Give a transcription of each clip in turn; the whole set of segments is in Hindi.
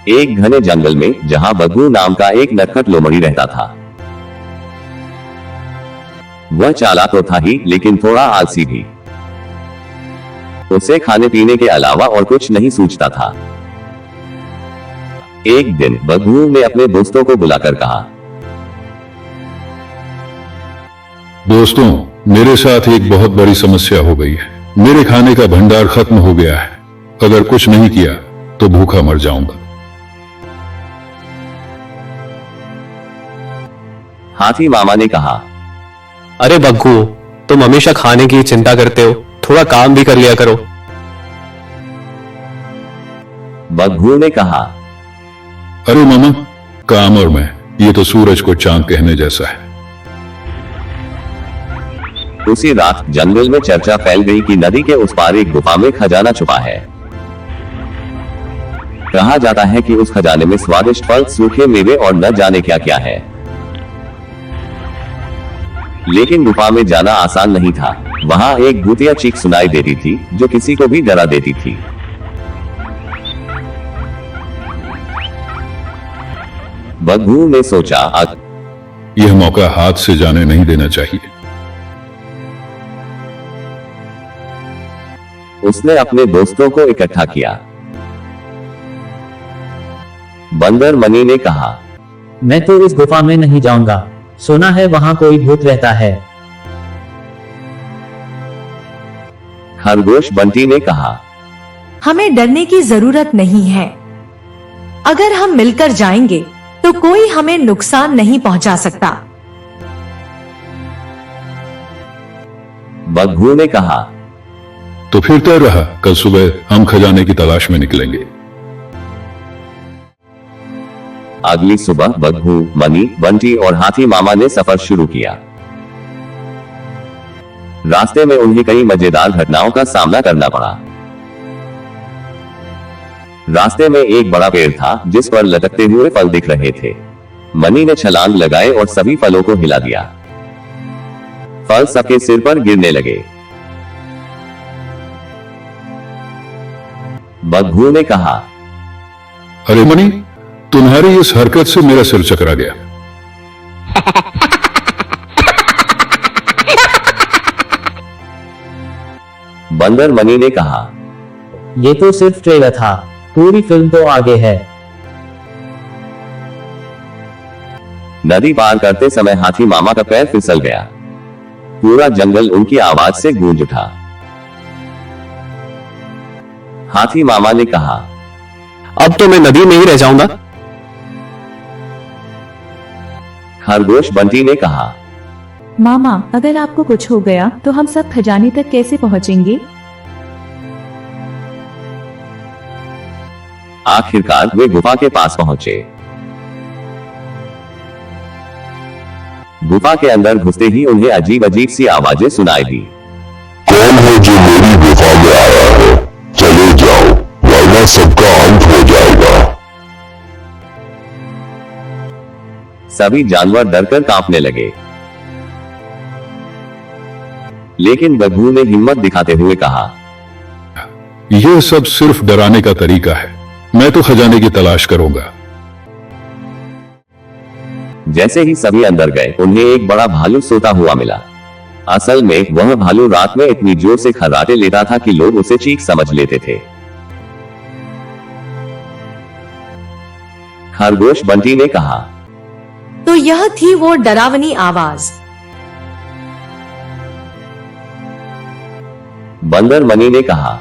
एक घने जंगल में जहां बग्घू नाम का एक नटखट लोमड़ी रहता था। वह चालाक तो था ही, लेकिन थोड़ा आलसी भी। उसे खाने पीने के अलावा और कुछ नहीं सूझता था। एक दिन बग्घू ने अपने दोस्तों को बुलाकर कहा, दोस्तों, मेरे साथ एक बहुत बड़ी समस्या हो गई है। मेरे खाने का भंडार खत्म हो गया है। अगर कुछ नहीं किया तो भूखा मर जाऊंगा। हाथी मामा ने कहा, अरे बग्घू, तुम हमेशा खाने की चिंता करते हो, थोड़ा काम भी कर लिया करो। बग्घू ने कहा, अरे मामा, काम और मैं, ये तो सूरज को चांद कहने जैसा है। उसी रात जंगल में चर्चा फैल गई कि नदी के उस पार एक गुफा में खजाना छुपा है। कहा जाता है कि उस खजाने में स्वादिष्ट फल, सूखे मेवे और न जाने क्या क्या है। लेकिन गुफा में जाना आसान नहीं था। वहां एक भूतिया चीख सुनाई देती थी जो किसी को भी डरा देती थी। बग्घू ने सोचा, यह मौका हाथ से जाने नहीं देना चाहिए। उसने अपने दोस्तों को इकट्ठा किया। बंदर मनी ने कहा, मैं तो इस गुफा में नहीं जाऊंगा, सुना है वहां कोई भूत रहता है। खरगोश बंटी ने कहा, हमें डरने की जरूरत नहीं है। अगर हम मिलकर जाएंगे तो कोई हमें नुकसान नहीं पहुंचा सकता। बग्घू ने कहा, तो फिर तय रहा, कल सुबह हम खजाने की तलाश में निकलेंगे। अगली सुबह बग्घू, मनी, बंटी और हाथी मामा ने सफर शुरू किया। रास्ते में उन्हें कई मजेदार घटनाओं का सामना करना पड़ा। रास्ते में एक बड़ा पेड़ था जिस पर लटकते हुए फल दिख रहे थे। मनी ने छलांग लगाए और सभी फलों को हिला दिया। फल सबके सिर पर गिरने लगे। बग्घू ने कहा, अरे मनी, तुम्हारी इस हरकत से मेरा सिर चकरा गया। बंदर मनी ने कहा, ये तो सिर्फ ट्रेलर था, पूरी फिल्म तो आगे है। नदी पार करते समय हाथी मामा का पैर फिसल गया। पूरा जंगल उनकी आवाज से गूंज उठा। हाथी मामा ने कहा, अब तो मैं नदी में ही रह जाऊंगा। खरगोश बंटी ने कहा, मामा, अगर आपको कुछ हो गया तो हम सब खजाने तक कैसे पहुंचेंगे? आखिरकार वे गुफा के पास पहुंचे। गुफा के अंदर घुसते ही उन्हें अजीब अजीब सी आवाजें सुनाई दी। कौन है जो मेरी गुफा में आया है? चले जाओ, वरना सबका अंत हो जाएगा। सभी जानवर डरकर कांपने लगे। लेकिन बग्घू ने हिम्मत दिखाते हुए कहा, यह सब सिर्फ डराने का तरीका है। मैं तो खजाने की तलाश करूंगा। जैसे ही सभी अंदर गए, उन्हें एक बड़ा भालू सोता हुआ मिला। असल में वह भालू रात में इतनी जोर से खर्राटे लेता था कि लोग उसे चीख समझ लेते थे। खरगोश बंटी ने कहा, तो यह थी वो डरावनी आवाज। बंदर मनी ने कहा,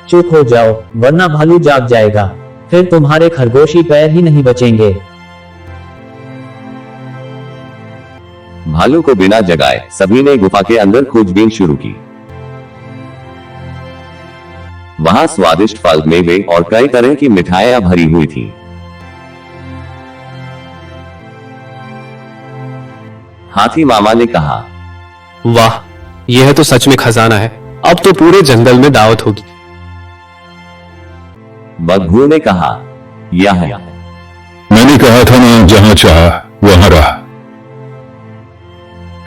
चुप हो जाओ, वरना भालू जाग जाएगा, फिर तुम्हारे खरगोशी पैर ही नहीं बचेंगे। भालू को बिना जगाए सभी ने गुफा के अंदर खोजबीन शुरू की। वहां स्वादिष्ट फल, मेवे और कई तरह की मिठाइयां भरी हुई थी। हाथी मामा ने कहा, वाह, यह तो सच में खजाना है। अब तो पूरे जंगल में दावत होगी। बग्घू ने कहा, यह है। मैंने कहा था ना, जहां चाहा वहां रहा।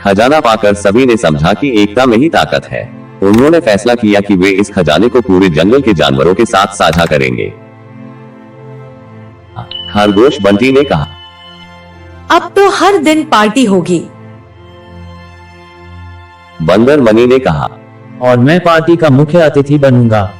खजाना पाकर सभी ने समझा कि एकता में ही ताकत है। उन्होंने फैसला किया कि वे इस खजाने को पूरे जंगल के जानवरों के साथ साझा करेंगे। खरगोश बंटी ने कहा। अब तो हर दिन पार्टी होगी। बंदर मनी ने कहा। और मैं पार्टी का मुख्य अतिथि बनूंगा।